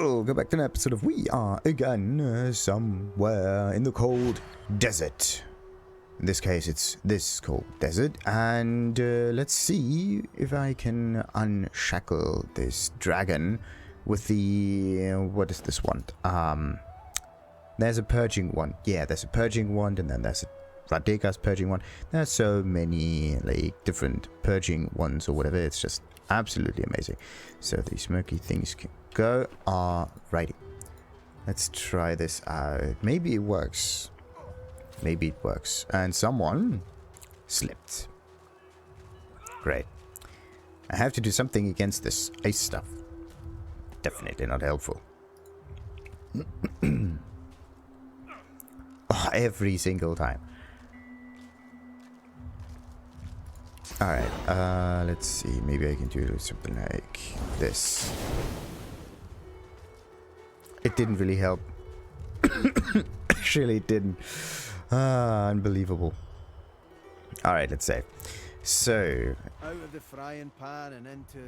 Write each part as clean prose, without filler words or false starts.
Hello, go back to an episode of We Are Again somewhere in the cold desert. In this case, it's this cold desert, and let's see if I can unshackle this dragon with the what is this one? There's a purging one. Yeah, there's a purging one, and then there's a radeka's purging one. There's so many like different purging ones or whatever. It's just absolutely amazing. So these smoky things can go. Alrighty, let's try this out. Maybe it works. Maybe it works. And someone slipped. Great. I have to do something against this ice stuff. Definitely not helpful. Oh, every single time. Alright, let's see. Maybe I can do something like this. It didn't really help. Actually, it didn't. Unbelievable. Alright, let's say. So. Out of the frying pan and into...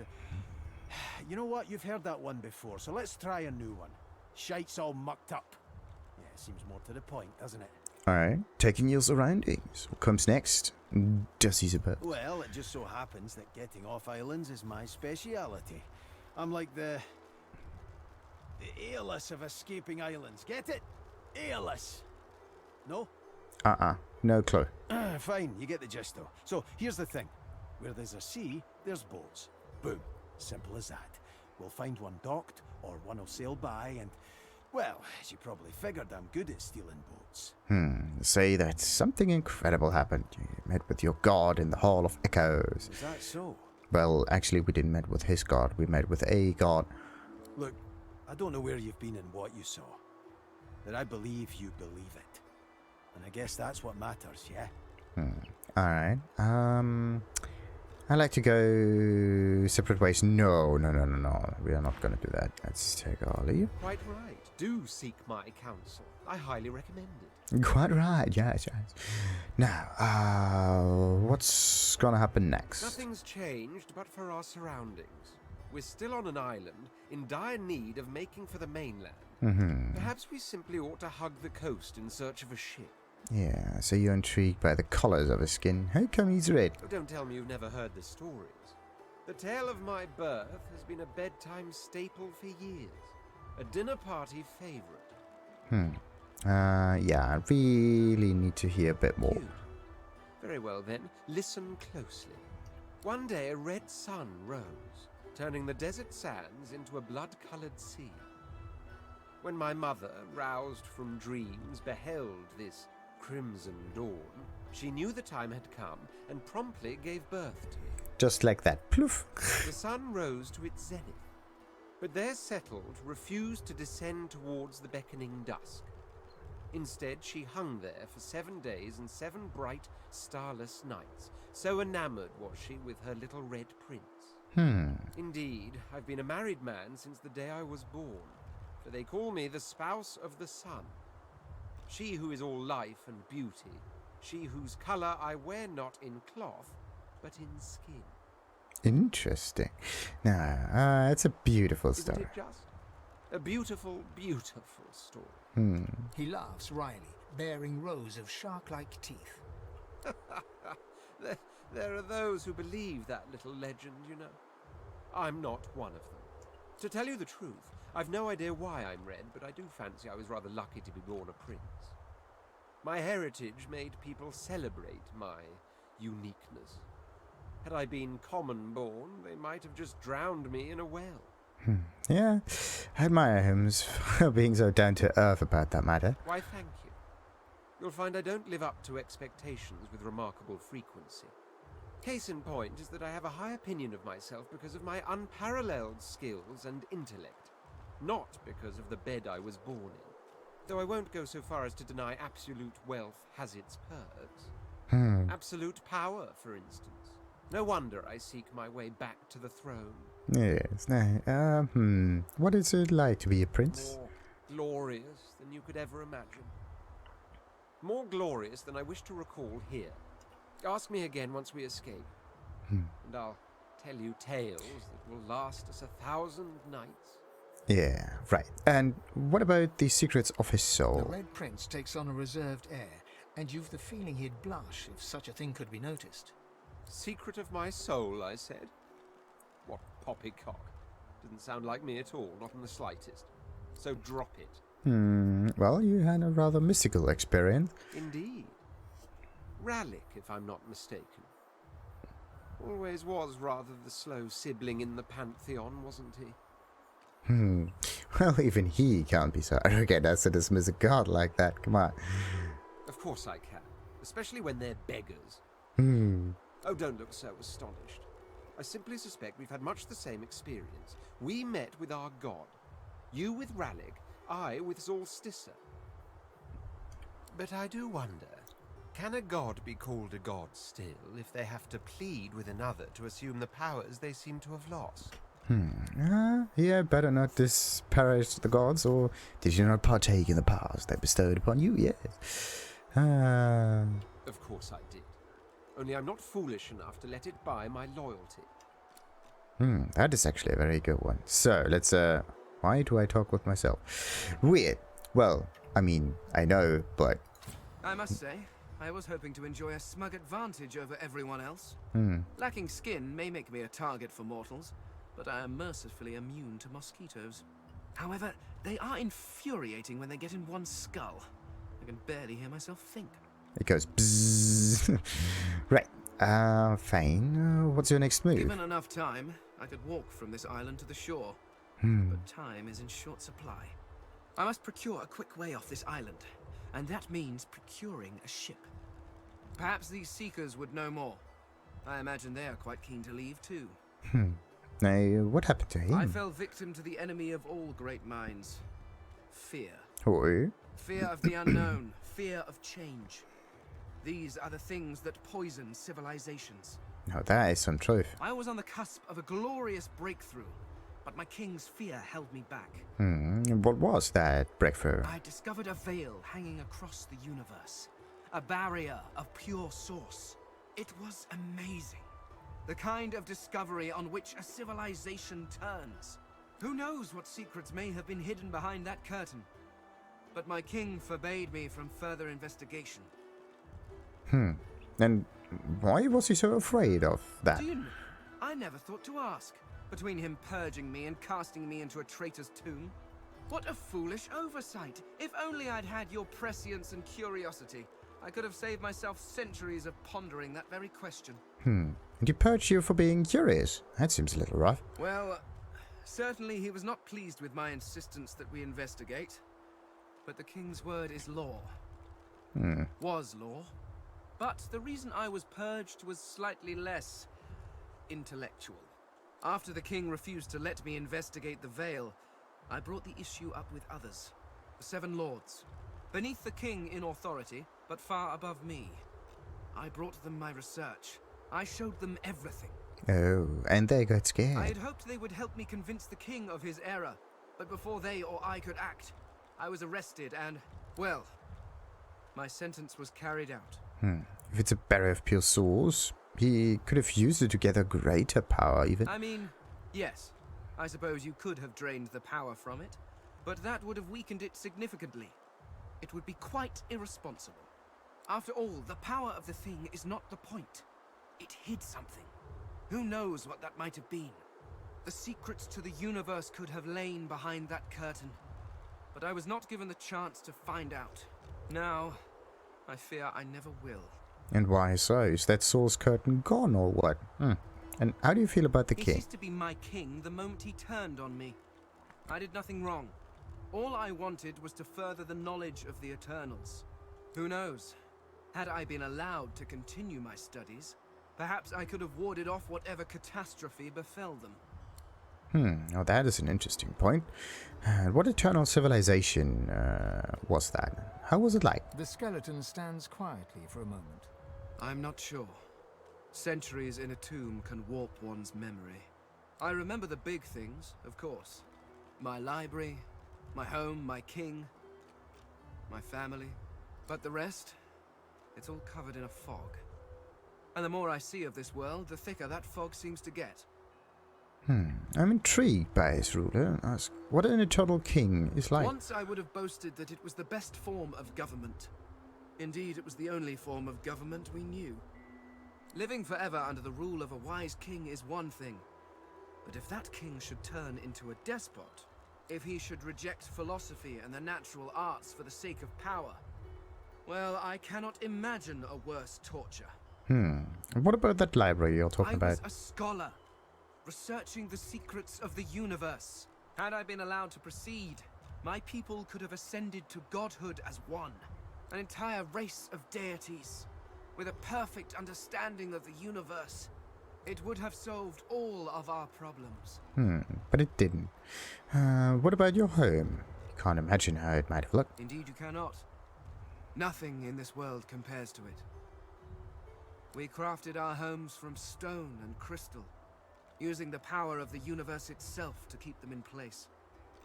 You know what? You've heard that one before, so let's try a new one. Shite's all mucked up. Yeah, seems more to the point, doesn't it? Alright, taking your surroundings. What comes next? Dusty suppose. Well, it just so happens that getting off islands is my speciality. I'm like the Aeolus of escaping islands. Get it? Aeolus. No? No clue. Fine, you get the gist though. So, here's the thing. Where there's a sea, there's boats. Boom. Simple as that. We'll find one docked, or one will sail by, and... Well, as you probably figured, I'm good at stealing boats. Say that something incredible happened. You met with your god in the Hall of Echoes. Is that so? Well, actually, we didn't met with his god. We met with a god. Look, I don't know where you've been and what you saw. But I believe you believe it. And I guess that's what matters, yeah? Alright. I like to go separate ways. No. We are not going to do that. Let's take our leave. Quite right. Do seek my counsel. I highly recommend it. Quite right. Yes. Now, what's going to happen next? Nothing's changed but for our surroundings. We're still on an island, in dire need of making for the mainland. Perhaps we simply ought to hug the coast in search of a ship. Yeah, so you're intrigued by the colors of his skin. How come he's red? Oh, don't tell me you've never heard the stories. The tale of my birth has been a bedtime staple for years. A dinner party favorite. Yeah, I really need to hear a bit more. You. Very well then, listen closely. One day a red sun rose, turning the desert sands into a blood-colored sea. When my mother, roused from dreams, beheld this crimson dawn, she knew the time had come and promptly gave birth to it. Just like that. Ploof. The sun rose to its zenith, but there settled, refused to descend towards the beckoning dusk. Instead, she hung there for 7 days and 7 bright, starless nights. So enamored was she with her little red prince. Indeed, I've been a married man since the day I was born, for they call me the spouse of the sun. She who is all life and beauty, she whose colour I wear not in cloth, but in skin. Interesting. Now, it's a beautiful story. Isn't it just? A beautiful, beautiful story. He laughs wryly, baring rows of shark-like teeth. There are those who believe that little legend, you know. I'm not one of them. To tell you the truth, I've no idea why I'm red, but I do fancy I was rather lucky to be born a prince. My heritage made people celebrate my uniqueness. Had I been common born, they might have just drowned me in a well. Yeah, I admire him for being so down to earth about that matter. Why, thank you. You'll find I don't live up to expectations with remarkable frequency. Case in point is that I have a high opinion of myself because of my unparalleled skills and intellect, not because of the bed I was born in. Though I won't go so far as to deny absolute wealth has its perks. Absolute power, for instance. No wonder I seek my way back to the throne. Yes, now, what is it like to be a prince? More glorious than you could ever imagine. More glorious than I wish to recall here. Ask me again once we escape, and I'll tell you tales that will last us 1,000 nights. Yeah, right. And what about the secrets of his The soul? Red Prince takes on a reserved air, and you've the feeling he'd blush if such a thing could be noticed. Secret of my soul, I said. What poppycock. Didn't sound like me at all, not in the slightest. So drop it. Well, you had a rather mystical experience. Indeed. Rallic, if I'm not mistaken. Always was rather the slow sibling in the Pantheon, wasn't he? Well, even he can't be so arrogant as to dismiss a god like that. Come on. Of course I can. Especially when they're beggars. Oh, don't look so astonished. I simply suspect we've had much the same experience. We met with our god. You with Rallic, I with Solsticer. But I do wonder, can a god be called a god still if they have to plead with another to assume the powers they seem to have lost? Yeah, better not disparage the gods, or did you not partake in the powers they bestowed upon you? Yes. Of course I did. Only I'm not foolish enough to let it buy my loyalty. That is actually a very good one. So, let's, why do I talk with myself? Weird. Well, I mean, I know, but... I must say, I was hoping to enjoy a smug advantage over everyone else. Lacking skin may make me a target for mortals, but I am mercifully immune to mosquitoes. However, they are infuriating when they get in one's skull. I can barely hear myself think. It goes bzzz. Right. Fane, what's your next move? Given enough time, I could walk from this island to the shore. But time is in short supply. I must procure a quick way off this island, and that means procuring a ship. Perhaps these seekers would know more. I imagine they are quite keen to leave too. Now, what happened to him? I fell victim to the enemy of all great minds. Fear. Oh? Fear of the unknown. Fear of change. These are the things that poison civilizations. No, that is some truth. I was on the cusp of a glorious breakthrough, but my king's fear held me back. What was that breakthrough? I discovered a veil hanging across the universe. A barrier of pure source. It was amazing. The kind of discovery on which a civilization turns. Who knows what secrets may have been hidden behind that curtain? But my king forbade me from further investigation. And why was he so afraid of that? Do you know? I never thought to ask. Between him purging me and casting me into a traitor's tomb. What a foolish oversight. If only I'd had your prescience and curiosity, I could have saved myself centuries of pondering that very question. And he purged you for being curious. That seems a little rough. Well, certainly he was not pleased with my insistence that we investigate. But the king's word is law. Was law. But the reason I was purged was slightly less intellectual. After the king refused to let me investigate the veil, I brought the issue up with others. The 7 lords. Beneath the king in authority, but far above me. I brought them my research. I showed them everything. Oh, and they got scared. I had hoped they would help me convince the king of his error. But before they or I could act, I was arrested and, well, my sentence was carried out. If it's a barrier of pure source, he could have used it to gather greater power, even. I mean, yes. I suppose you could have drained the power from it, but that would have weakened it significantly. It would be quite irresponsible. After all, the power of the thing is not the point. It hid something. Who knows what that might have been? The secrets to the universe could have lain behind that curtain. But I was not given the chance to find out. Now, I fear I never will. And why so? Is that source curtain gone or what? And how do you feel about the He king? ceased to be my king the moment he turned on me. I did nothing wrong. All I wanted was to further the knowledge of the Eternals. Who knows? Had I been allowed to continue my studies, perhaps I could have warded off whatever catastrophe befell them. Now that is an interesting point. What eternal civilization was that? How was it like? The skeleton stands quietly for a moment. I'm not sure. Centuries in a tomb can warp one's memory. I remember the big things, of course. My library, my home, my king, my family. But the rest, it's all covered in a fog. And the more I see of this world, the thicker that fog seems to get. I'm intrigued by his ruler. Ask what an eternal king is like. Once I would have boasted that it was the best form of government. Indeed, it was the only form of government we knew. Living forever under the rule of a wise king is one thing. But if that king should turn into a despot, if he should reject philosophy and the natural arts for the sake of power, well, I cannot imagine a worse torture. What about that library you're talking I was about? a scholar, researching the secrets of the universe. Had I been allowed to proceed, my people could have ascended to godhood as one. An entire race of deities, with a perfect understanding of the universe. It would have solved all of our problems. But it didn't. What about your home? You can't imagine how it might have looked. Indeed you cannot. Nothing in this world compares to it. We crafted our homes from stone and crystal, using the power of the universe itself to keep them in place.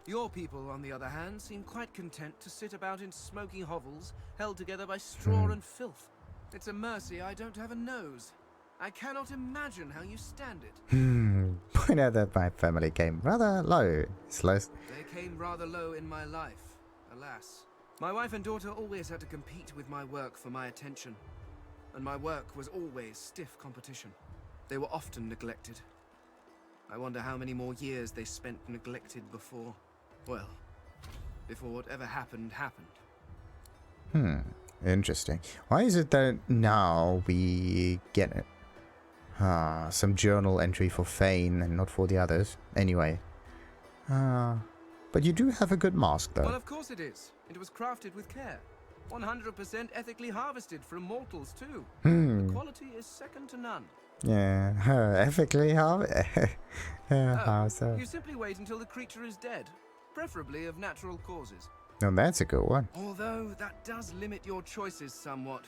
Your people, on the other hand, seem quite content to sit about in smoky hovels, held together by straw and filth. It's a mercy I don't have a nose. I cannot imagine how you stand it. Point out that my family came rather low. They came rather low in my life, alas. My wife and daughter always had to compete with my work for my attention. And my work was always stiff competition. They were often neglected. I wonder how many more years they spent neglected before. Well, before whatever happened. Interesting. Why is it that now we get it? Some journal entry for Fane and not for the others. Anyway. But you do have a good mask, though. Well, of course it is. It was crafted with care. 100% ethically harvested from mortals, too. The quality is second to none. Yeah, ethically harvested. How so? You simply wait until the creature is dead, preferably of natural causes. No, that's a good one. Although that does limit your choices somewhat.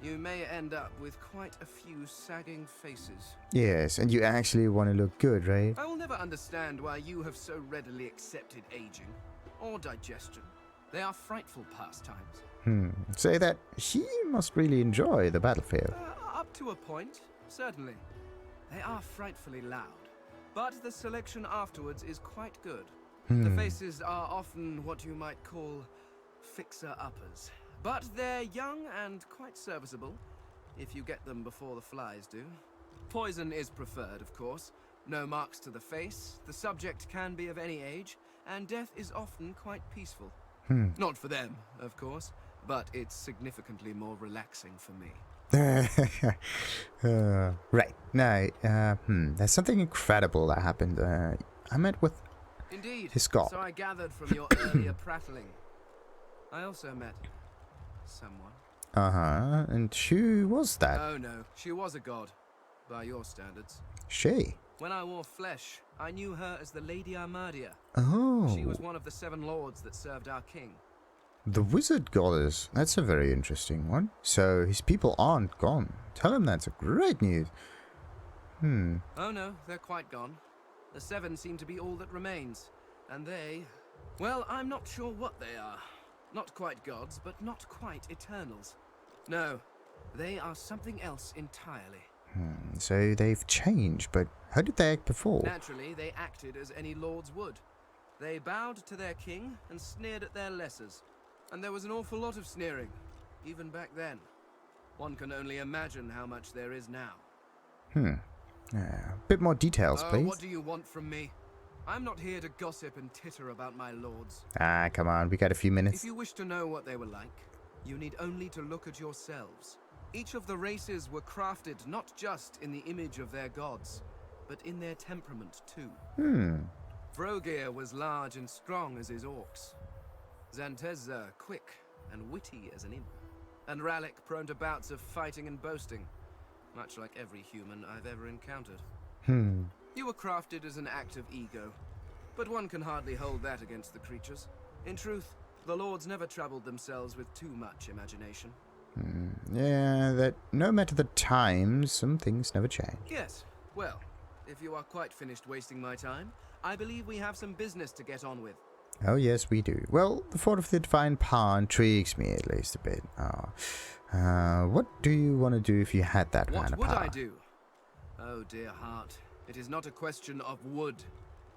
You may end up with quite a few sagging faces. Yes, and you actually want to look good, right? I will never understand why you have so readily accepted aging or digestion. They are frightful pastimes. Say that she must really enjoy the battlefield. Up to a point, certainly. They are frightfully loud, but the selection afterwards is quite good. The faces are often what you might call fixer-uppers. But they're young and quite serviceable, if you get them before the flies do. Poison is preferred, of course. No marks to the face, the subject can be of any age, and death is often quite peaceful. Not for them, of course, but it's significantly more relaxing for me. Right. Now, there's something incredible that happened. I met with Indeed, his god. so I gathered from your earlier prattling. I also met someone. And who was that? Oh no, she was a god, by your standards. She? When I wore flesh, I knew her as the Lady Armadia. Oh. She was one of the 7 lords that served our king. The wizard goddess. That's a very interesting one. So his people aren't gone. Tell him that's a great news. Oh no, they're quite gone. The 7 seem to be all that remains. And they... well, I'm not sure what they are. Not quite gods, but not quite eternals. No, they are something else entirely. So they've changed, but how did they act before? Naturally, they acted as any lords would. They bowed to their king and sneered at their lessers. And there was an awful lot of sneering, even back then. One can only imagine how much there is now. A bit more details, please. What do you want from me? I'm not here to gossip and titter about my lords. Come on, we got a few minutes. If you wish to know what they were like, you need only to look at yourselves. Each of the races were crafted not just in the image of their gods, but in their temperament too. Vrogir was large and strong as his orcs. Zantezza quick and witty as an imp. And Rallic prone to bouts of fighting and boasting, much like every human I've ever encountered. You were crafted as an act of ego, but one can hardly hold that against the creatures. In truth, the lords never troubled themselves with too much imagination. Yeah, that no matter the times, some things never change. Yes, well, if you are quite finished wasting my time, I believe we have some business to get on with. Oh yes, we do. Well, the Fort of the Divine Power intrigues me at least a bit. What do you want to do if you had that kind of power? What would I do? Oh dear heart, It is not a question of would.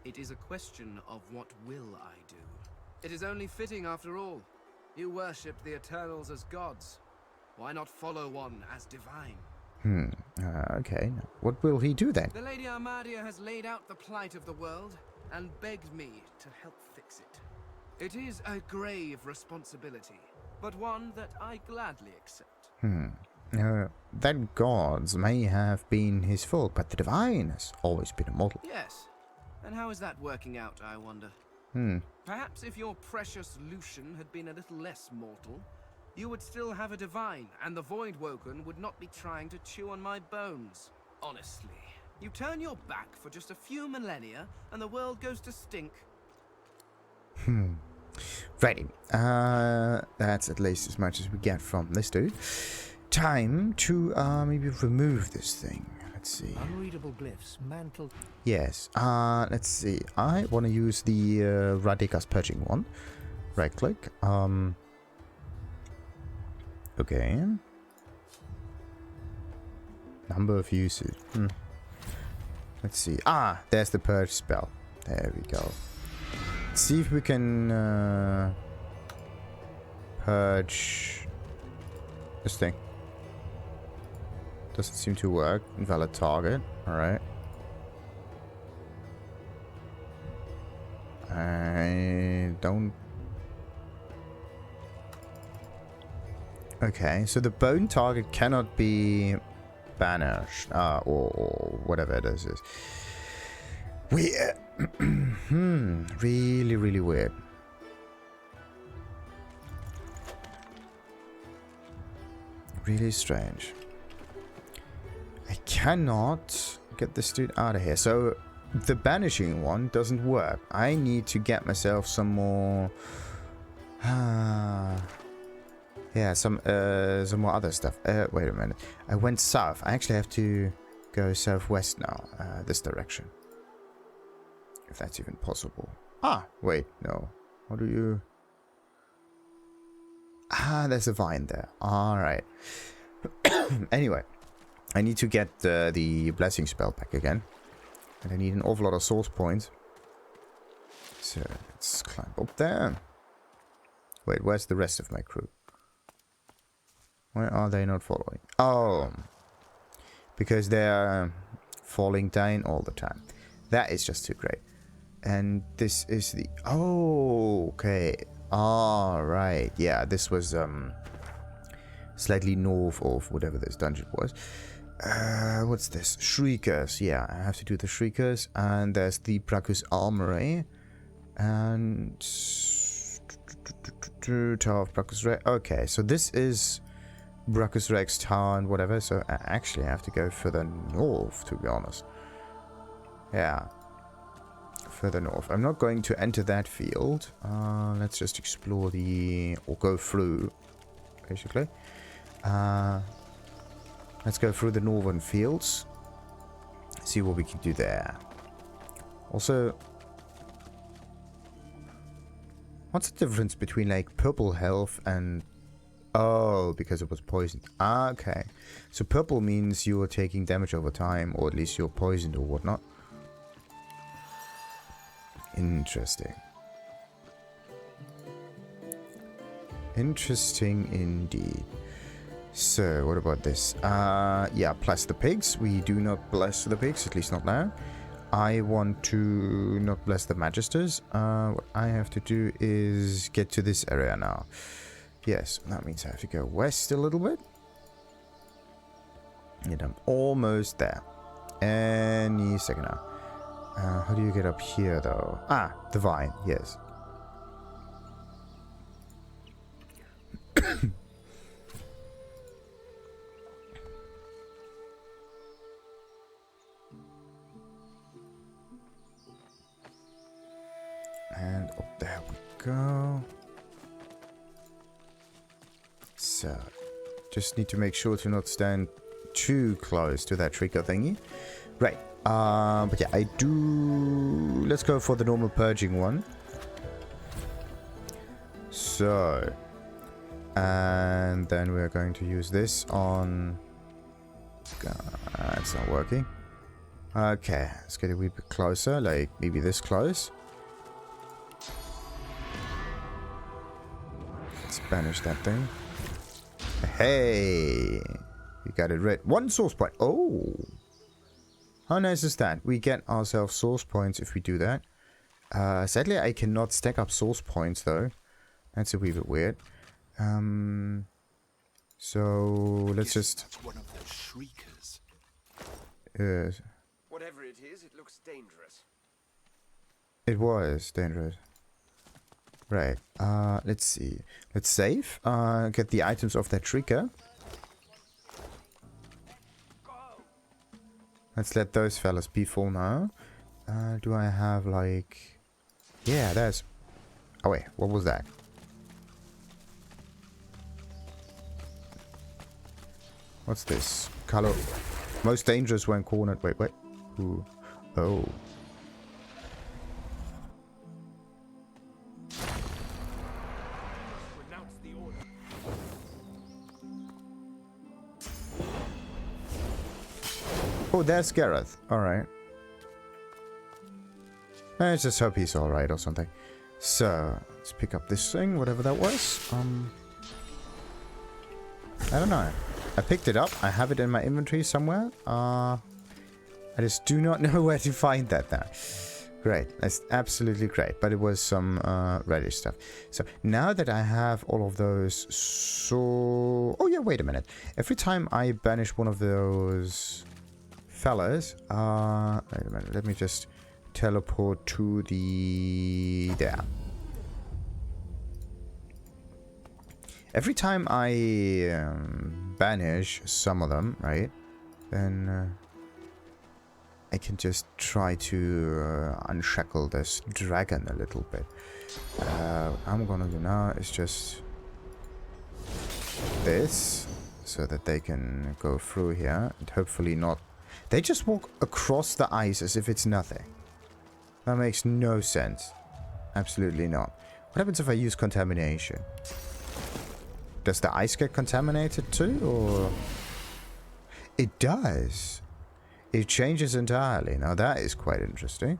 It is a question of what will I do. It is only fitting after all. You worship the Eternals as gods. Why not follow one as divine? Okay. What will he do then? The Lady Armadia has laid out the plight of the world and begged me to help fix it. It is a grave responsibility, but one that I gladly accept. That gods may have been his fault, but the divine has always been immortal. Yes. And how is that working out, I wonder? Perhaps if your precious Lucian had been a little less mortal, you would still have a divine, and the Voidwoken would not be trying to chew on my bones. Honestly, you turn your back for just a few millennia, and the world goes to stink. Righty. That's at least as much as we get from this dude. Time to maybe remove this thing. Let's see. Unreadable glyphs, mantle. Yes. Let's see. I want to use the Radeka's Purging one. Right click. Okay. Number of uses. Let's see. There's the Purge spell. There we go. Let's see if we can purge this thing. Doesn't seem to work. Invalid target. Alright. I don't... Okay, so the bone target cannot be banished. Or whatever it is. Weird. Really, really weird. Really strange. I cannot get this dude out of here. So the banishing one doesn't work. I need to get myself some more... yeah, some more other stuff. Wait a minute. I went south. I actually have to go southwest now. This direction. If that's even possible. Wait, no. How do you... there's a vine there. Alright. Anyway. I need to get the blessing spell back again. And I need an awful lot of source points. So, let's climb up there. Wait, where's the rest of my crew? Why are they not following? Oh. Because they're falling down all the time. That is just too great. And this is the... Oh, okay. Alright. Yeah, this was slightly north of whatever this dungeon was. What's this? Shriekers. Yeah, I have to do the Shriekers. And there's the Brachus Armory. And... Tower of Brachus Rex. Okay, so this is Brachus Rex Tower and whatever. So I actually have to go further north, to be honest. Yeah. Further north. I'm not going to enter that field. Let's just explore the... or go through, basically. Let's go through the northern fields. See what we can do there. Also... What's the difference between, like, purple health and... Oh, because it was poisoned. Okay. So purple means you are taking damage over time, or at least you're poisoned or whatnot. Interesting. Interesting indeed. So, what about this? Yeah, bless the pigs. We do not bless the pigs, at least not now. I want to not bless the magisters. What I have to do is get to this area now. Yes, that means I have to go west a little bit. And I'm almost there. Any second now. How do you get up here, though? The vine, yes. And up there we go. So, just need to make sure to not stand too close to that trigger thingy. Right. But yeah, I do... Let's go for the normal purging one. So... And then we're going to use this on... It's not working. Okay, let's get a wee bit closer, like maybe this close. Let's banish that thing. Hey! We got it red. 1 source point. Oh! How nice is that? We get ourselves source points if we do that. Sadly, I cannot stack up source points though. That's a wee bit weird. So let's just. That's one of those shriekers. Whatever it is, it looks dangerous. It was dangerous. Right. Let's see. Let's save. Get the items of that Shrieker. Let's let those fellas be full now. Do I have like... Yeah, there's... Oh wait, what was that? What's this? Color... Most dangerous when cornered... Wait. Ooh. Oh. Oh, there's Gareth. Alright. Let's just hope he's alright or something. So, let's pick up this thing, whatever that was. I don't know. I picked it up. I have it in my inventory somewhere. I just do not know where to find that now. Great. That's absolutely great. But it was some reddish stuff. So, now that I have all of those... So... Oh, yeah, wait a minute. Every time I banish one of those... fellas, wait a minute, let me just teleport to the... there. Every time I banish some of them, right, then I can just try to unshackle this dragon a little bit. I'm gonna do now is just this, so that they can go through here, and hopefully not... They just walk across the ice as if it's nothing. That makes no sense. Absolutely not. What happens if I use contamination? Does the ice get contaminated too, or...? It does. It changes entirely. Now that is quite interesting.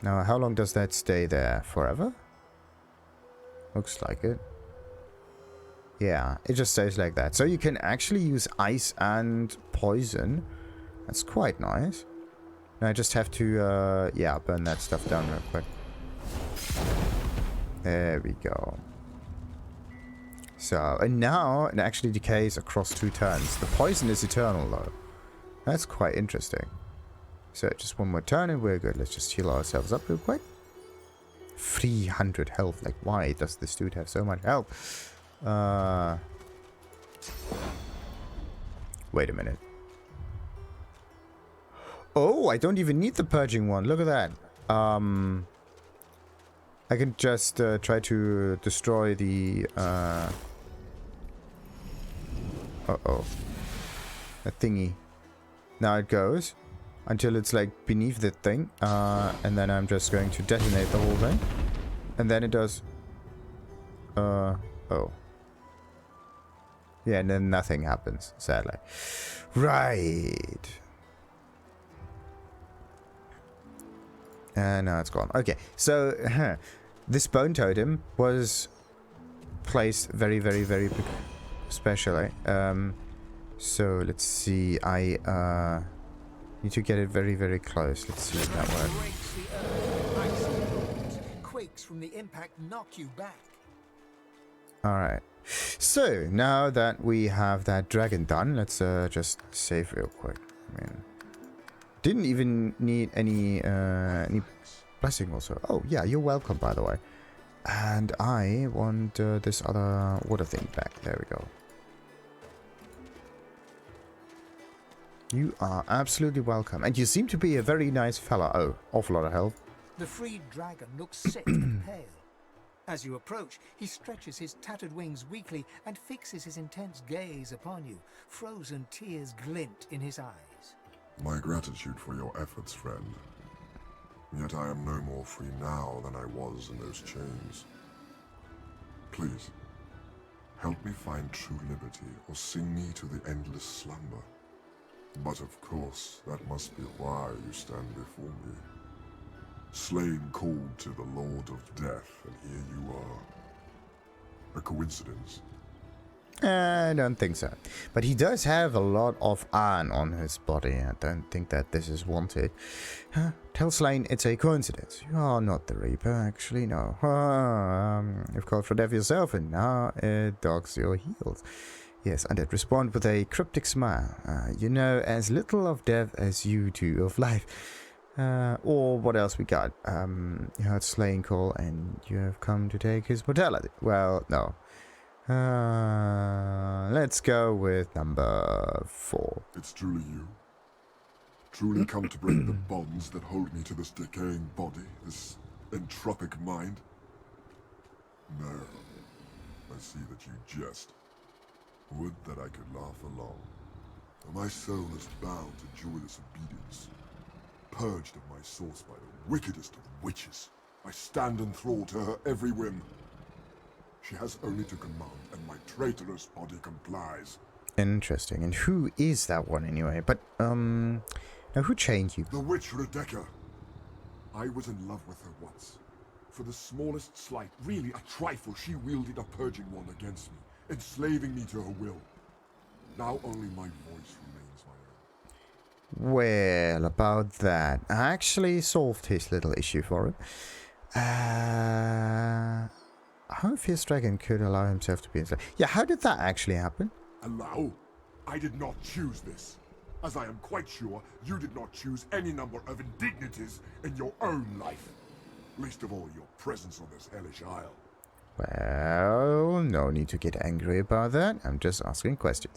Now, how long does that stay there? Forever? Looks like it. Yeah, it just stays like that. So you can actually use ice and poison. That's quite nice. Now I just have to, yeah, burn that stuff down real quick. There we go. So, and now it actually decays across 2 turns. The poison is eternal though. That's quite interesting. So, just 1 more turn and we're good. Let's just heal ourselves up real quick. 300 health. Like, why does this dude have so much health? Wait a minute. Oh, I don't even need the purging one. Look at that. I can just try to destroy the... Uh-oh. That thingy. Now it goes until it's like beneath the thing. And then I'm just going to detonate the whole thing. And then it does... Oh. Yeah, and then nothing happens, sadly. Right. And now it's gone. Okay, so this bone totem was placed very specially. So let's see. I need to get it very close. Let's see if that works. Quakes from the impact knock you back. All right. So now that we have that dragon done, let's just save real quick. I mean, didn't even need any blessing also. Oh yeah, you're welcome, by the way. And I want this other water thing back. There we go. You are absolutely welcome, and you seem to be a very nice fella. Oh, awful lot of health. The freed dragon looks sick and pale. As you approach, he stretches his tattered wings weakly and fixes his intense gaze upon you. Frozen tears glint in his eyes. My gratitude for your efforts, friend. Yet I am no more free now than I was in those chains. Please, help me find true liberty, or sing me to the endless slumber. But of course, that must be why you stand before me. Slane called to the Lord of Death, and here you are. A coincidence? I don't think so. But he does have a lot of iron on his body. I don't think that this is wanted. Tell Slane it's a coincidence. You are not the Reaper, actually, no. You've called for death yourself, and now it dogs your heels. Yes, and it respond with a cryptic smile. You know as little of death as you do of life. Or what else we got? You heard Slane call, and you have come to take his mortality. Well, no. Let's go with number 4. It's truly you? Truly come to break the bonds that hold me to this decaying body, this entropic mind? No. I see that you jest. Would that I could laugh along. For my soul is bound to joyless obedience. Purged of my source by the wickedest of witches, I stand in thrall to her every whim. She has only to command, and my traitorous body complies. Interesting. And who is that one anyway? But, now who chained you? The witch radeka. I was in love with her once. For the smallest slight, really a trifle, she wielded a purging wand against me, enslaving me to her will. Now only my voice remains my own. Well, about that. I actually solved his little issue for him. How a fierce dragon could allow himself to be enslaved. Yeah, how did that actually happen? Allow? I did not choose this. As I am quite sure, you did not choose any number of indignities in your own life. Least of all your presence on this hellish isle. Well, no need to get angry about that. I'm just asking questions.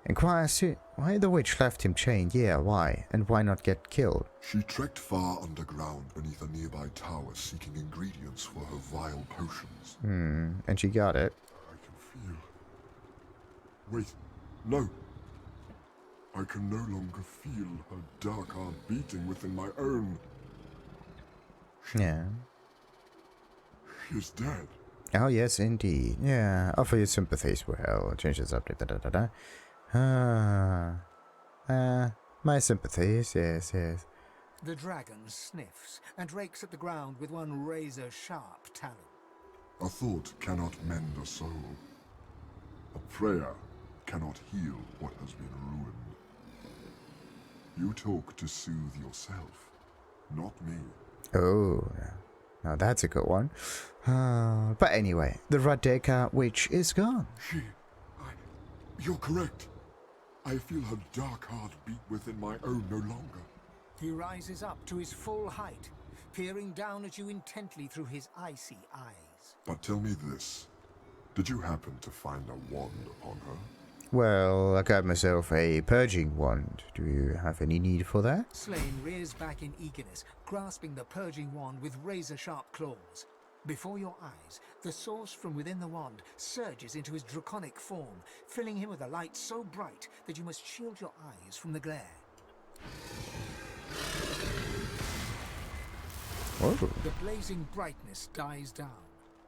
Inquires to why the witch left him chained. Yeah, why? And why not get killed? She trekked far underground beneath a nearby tower seeking ingredients for her vile potions. And she got it. I can feel... Wait, no. I can no longer feel her dark heart beating within my own. Yeah. She is dead. Oh, yes, indeed. Yeah, offer your sympathies. Well, change the subject. My sympathies. Yes, yes. The dragon sniffs and rakes at the ground with one razor-sharp talon. A thought cannot mend a soul. A prayer cannot heal what has been ruined. You talk to soothe yourself, not me. Oh, now that's a good one. But anyway, the radeka witch is gone. You're correct. I feel her dark heart beat within my own no longer. He rises up to his full height, peering down at you intently through his icy eyes. But tell me this. Did you happen to find a wand upon her? Well, I got myself a purging wand. Do you have any need for that? Slane rears back in eagerness, grasping the purging wand with razor-sharp claws. Before your eyes, the source from within the wand surges into his draconic form, filling him with a light so bright that you must shield your eyes from the glare. Whoa. The blazing brightness dies down.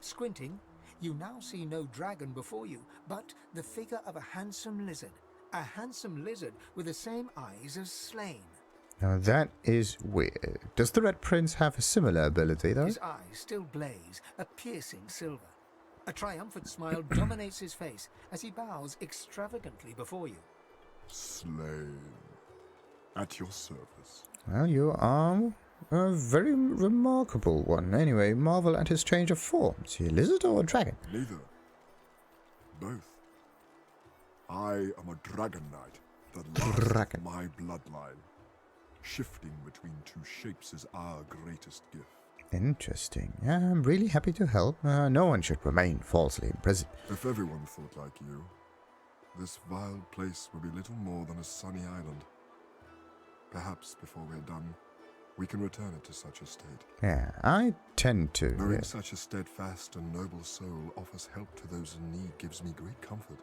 Squinting, you now see no dragon before you, but the figure of a handsome lizard. A handsome lizard with the same eyes as Slane. Now that is weird. Does the Red Prince have a similar ability, though? His eyes still blaze, a piercing silver. A triumphant smile dominates his face as he bows extravagantly before you. Slane. At your service. Well, you are a very remarkable one. Anyway, marvel at his change of form. Is he a lizard or a dragon? Neither. Both. I am a dragon knight, the last Dragon. of my bloodline. Shifting between two shapes is our greatest gift. Interesting. Yeah, I'm really happy to help. No one should remain falsely imprisoned. If everyone thought like you, this vile place would be little more than a sunny island. Perhaps before we're done, we can return it to such a state. Yeah, I tend to. Knowing Yeah. such a steadfast and noble soul offers help to those in need gives me great comfort.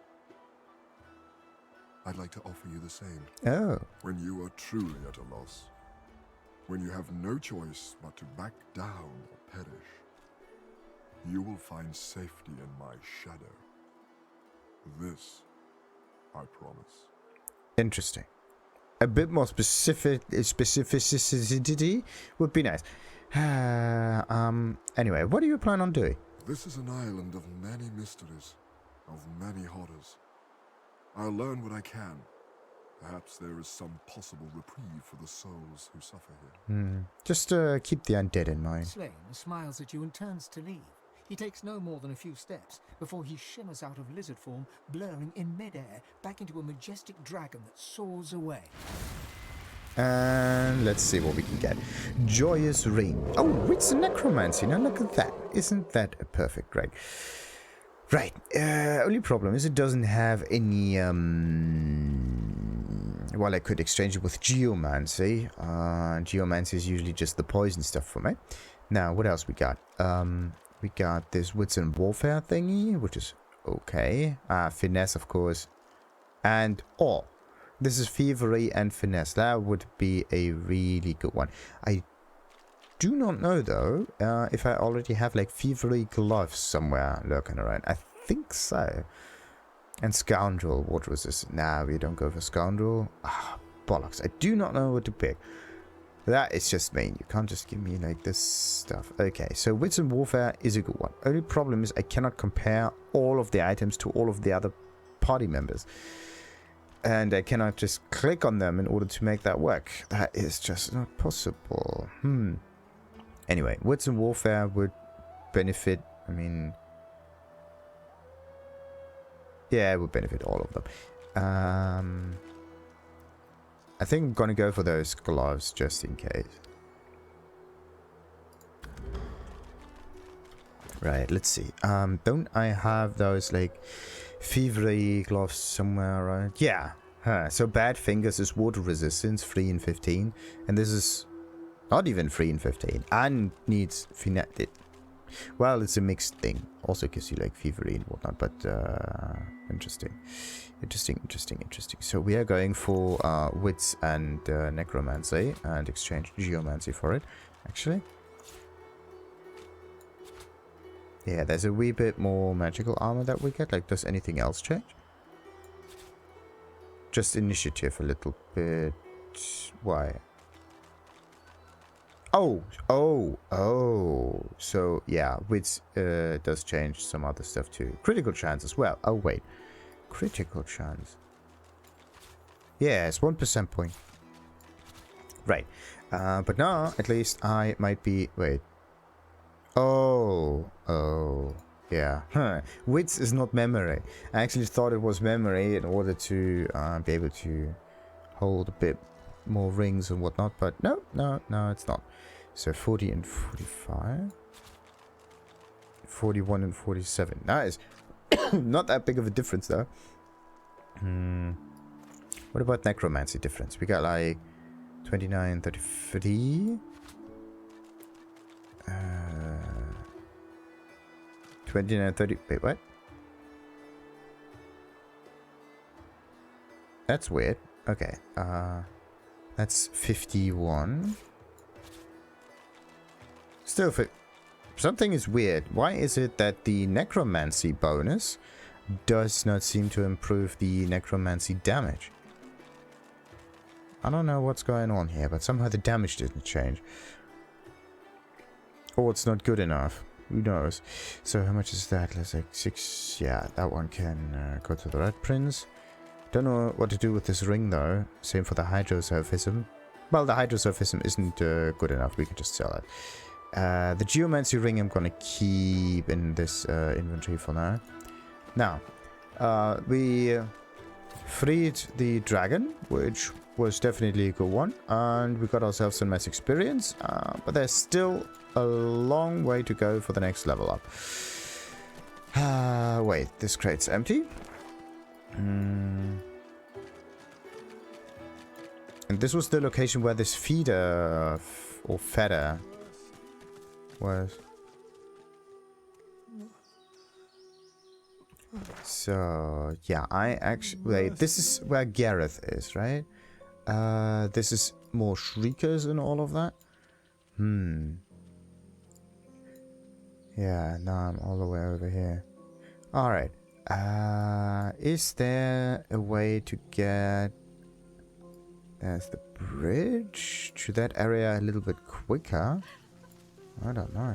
I'd like to offer you the same. Oh, When you are truly at a loss, when you have no choice but to back down or perish, you will find safety in my shadow. This, I promise. interesting. a bit more specificity would be nice. Anyway, what do you plan on doing? This is an island of many mysteries, of many horrors. I'll learn what I can. Perhaps there is some possible reprieve for the souls who suffer here. Just keep the undead in mind. Slane smiles at you and turns to leave. He takes no more than a few steps before he shimmers out of lizard form, blurring in midair back into a majestic dragon that soars away. And let's see what we can get. Joyous Ring. Oh, it's a necromancy. Now look at that. Isn't that a perfect ring? Right. Only problem is it doesn't have any... Well, I could exchange it with Geomancy. Geomancy is usually just the poison stuff for me. Now, what else we got? We got this Wits and Warfare thingy, which is okay. Finesse, of course. And... Oh! This is Thievery and Finesse. That would be a really good one. I do not know, though, if I already have, like, Thievery gloves somewhere lurking around. I think so. And Scoundrel. What was this? Nah, we don't go for Scoundrel. Ah, bollocks. I do not know what to pick. That is just mean. You can't just give me, like, this stuff. Okay, so Wits and Warfare is a good one. Only problem is I cannot compare all of the items to all of the other party members. And I cannot just click on them in order to make that work. That is just not possible. Anyway, Wits and Warfare would benefit, I mean... Yeah, it would benefit all of them. I think I'm gonna go for those gloves just in case. Right, let's see. Don't I have those, like... Thievery gloves somewhere around. Yeah. So Bad Fingers is water resistance, 3 and 15. And this is not even 3 and 15. And needs finesse. Well, it's a mixed thing. Also gives you like thievery and whatnot. But interesting. Interesting. So we are going for Wits and Necromancy. And exchange Geomancy for it. Actually. Yeah, there's a wee bit more magical armor that we get. Like, does anything else change? Just initiative a little bit. Why? Oh. So, yeah, which does change some other stuff too. Critical chance as well. Oh, wait. Critical chance. Yeah, it's 1% point. Right. But now, at least, I might be... Wait. Oh, yeah. Wits is not memory. I actually thought it was memory in order to be able to hold a bit more rings and whatnot, but no, it's not. So 40 and 45. 41 and 47. Nice. Not that big of a difference, though. What about necromancy difference? We got like 29, 33. 29, 30. Wait, what? That's weird. Okay. That's 51. Still, something is weird. Why is it that the necromancy bonus does not seem to improve the necromancy damage? I don't know what's going on here, but somehow the damage didn't change. Or it's not good enough. Who knows? So how much is that? Let's like 6. Yeah, that one can go to the Red Prince. Don't know what to do with this ring though. Same for the Hydrosophism. Well, the Hydrosophism isn't good enough. We can just sell it. The Geomancy ring I'm gonna keep in this inventory for now. Now, we freed the dragon, which was definitely a good one, and we got ourselves some nice experience. But there's still a long way to go for the next level up. Wait, this crate's empty. And this was the location where this feeder or feather was. So yeah, I actually wait. This is where Gareth is, right? This is more shriekers and all of that. Yeah, now I'm all the way over here. Alright. Is there a way to get There's the bridge to that area a little bit quicker. I don't know.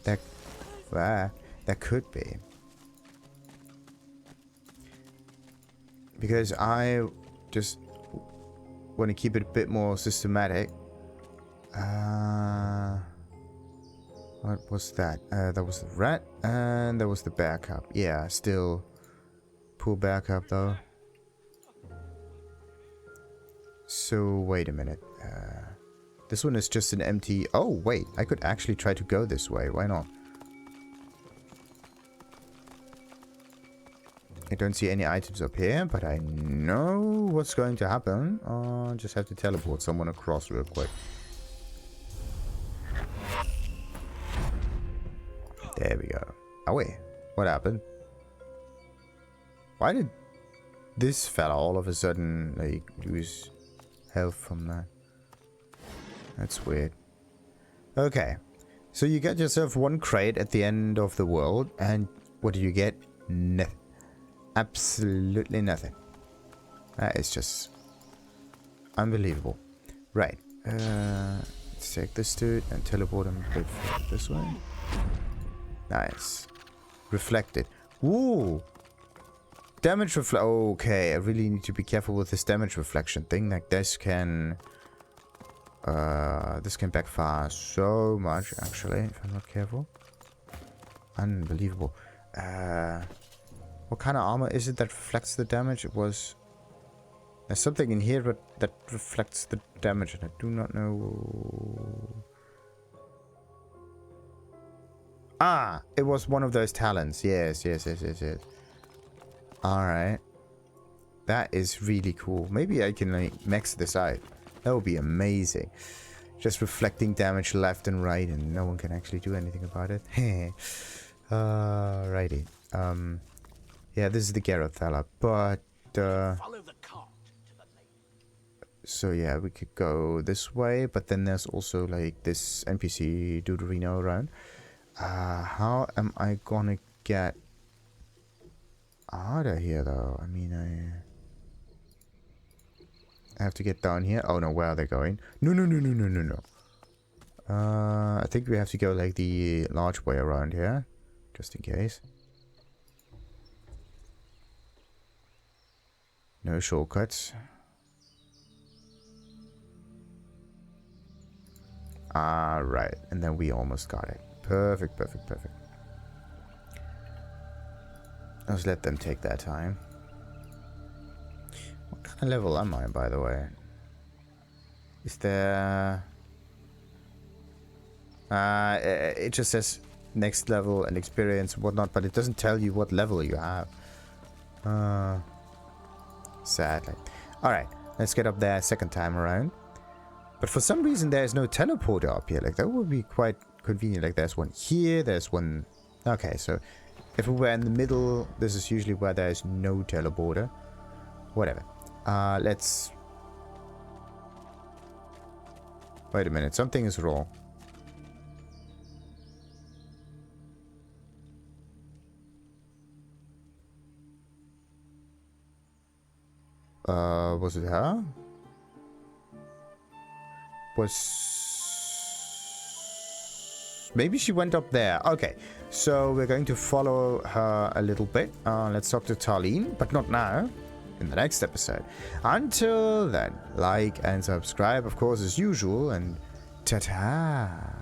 That could be. Because I just want to keep it a bit more systematic. What was that? That was the rat, and there was the bear cub. Yeah, still poor bear cub though. So wait a minute. This one is just an empty... Oh wait, I could actually try to go this way. Why not? I don't see any items up here, but I know what's going to happen. Just have to teleport someone across real quick. There we go. Oh wait, what happened? Why did this fella all of a sudden like lose health from that? That's weird. Okay, so you get yourself one crate at the end of the world, and what do you get? Nothing. Absolutely nothing. That is just unbelievable. Right. Let's take this dude and teleport him a bit this way. Nice. Reflected. Woo! Damage reflect. Okay, I really need to be careful with this damage reflection thing. Like this can backfire so much actually if I'm not careful. Unbelievable. What kind of armor is it that reflects the damage? It was... There's something in here that reflects the damage, and I do not know... Ah! It was one of those talents. Yes. Alright. That is really cool. Maybe I can like max this out. That would be amazing. Just reflecting damage left and right, and no one can actually do anything about it. Alrighty. Yeah, this is the Garroth fella, but so yeah, we could go this way, but then there's also like this NPC Duderino around. How am I gonna get out of here though? I mean, I have to get down here. Oh no, where are they going? No. I think we have to go like the large way around here, just in case. No shortcuts. Right. And then we almost got it. Perfect. Let's let them take their time. What kind of level am I, by the way? Is there... it just says next level and experience and whatnot, but it doesn't tell you what level you have. Sadly. Alright, let's get up there second time around. But for some reason there is no teleporter up here. Like, that would be quite convenient. Like, there's one here, there's one... Okay, so if we were in the middle, this is usually where there is no teleporter. Whatever. Let's... Wait a minute, something is wrong. Was it her? Maybe she went up there. Okay, so we're going to follow her a little bit. Let's talk to Tarlene, but not now. In the next episode. Until then, like and subscribe, of course, as usual, and ta-ta!